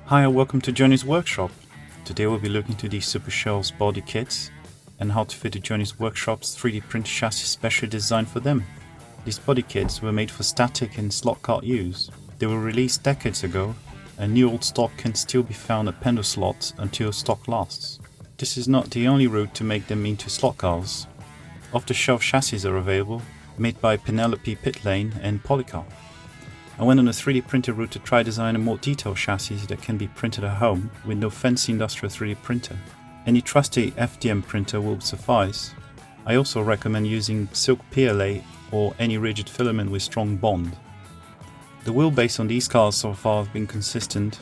Hi and welcome to Johnny's Workshop. Today we'll be looking to these Super Shells body kits and how to fit the Johnny's Workshop's 3D printed chassis specially designed for them. These body kits were made for static and slot cart use. They were released decades ago and new old stock can still be found at pendle slots until stock lasts. This is not the only route to make them into slot cars. Off-the-shelf chassis are available, made by Penelope Pitlane and Polycar. I went on a 3D printer route to try design a more detailed chassis that can be printed at home with no fancy industrial 3D printer. Any trusty FDM printer will suffice. I also recommend using silk PLA or any rigid filament with strong bond. The wheelbase on these cars so far have been consistent,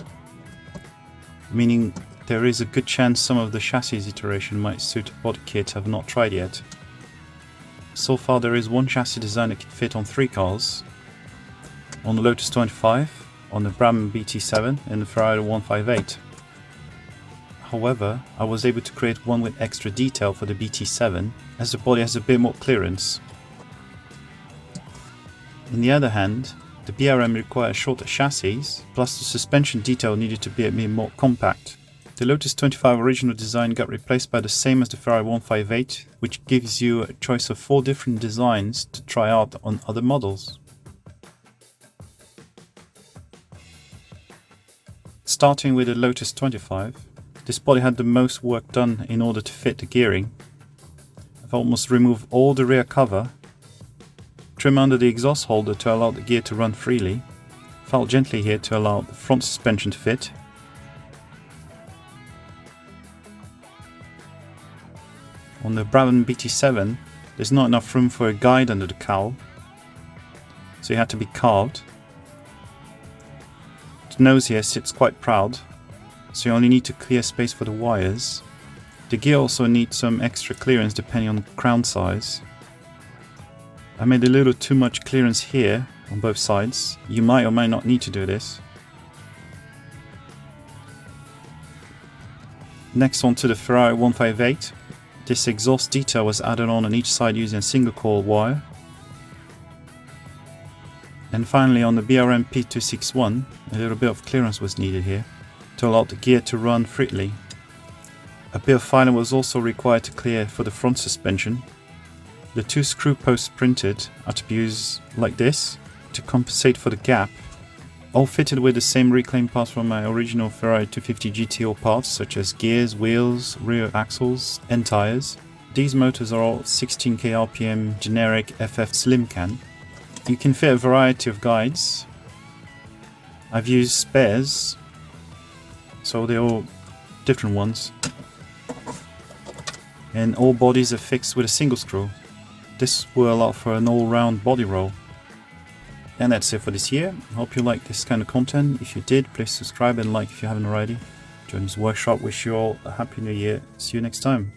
meaning there is a good chance some of the chassis iteration might suit a body kit I've not tried yet. So far there is one chassis design that can fit on 3 cars, on the Lotus 25, on the Brahman BT7 and the Ferrari 158. However, I was able to create one with extra detail for the BT7 as the body has a bit more clearance. On the other hand, the BRM requires shorter chassis, plus the suspension detail needed to be a bit more compact. The Lotus 25 original design got replaced by the same as the Ferrari 158, which gives you a choice of 4 different designs to try out on other models. Starting with the Lotus 25, this body had the most work done in order to fit the gearing. I've almost removed all the rear cover, trim under the exhaust holder to allow the gear to run freely, felt gently here to allow the front suspension to fit. On the Brabham BT7, there's not enough room for a guide under the cowl, so it had to be carved. The nose here sits quite proud, so you only need to clear space for the wires. The gear also needs some extra clearance depending on the crown size. I made a little too much clearance here on both sides. You might or might not need to do this. Next on to the Ferrari 158. This exhaust detail was added on each side using a single coil wire. And finally on the BRM P261, a little bit of clearance was needed here to allow the gear to run freely. A bit of filing was also required to clear for the front suspension. The 2 screw posts printed are to be used like this to compensate for the gap, all fitted with the same reclaimed parts from my original Ferrari 250 GTO parts such as gears, wheels, rear axles and tires. These motors are all 16k RPM generic FF slim can. You can fit a variety of guides. I've used spares, so they're all different ones. And all bodies are fixed with a single screw. This will allow for an all-round body roll. And that's it for this year. I hope you like this kind of content. If you did, please subscribe and like if you haven't already. Johnny's Workshop wish you all a happy new year. See you next time.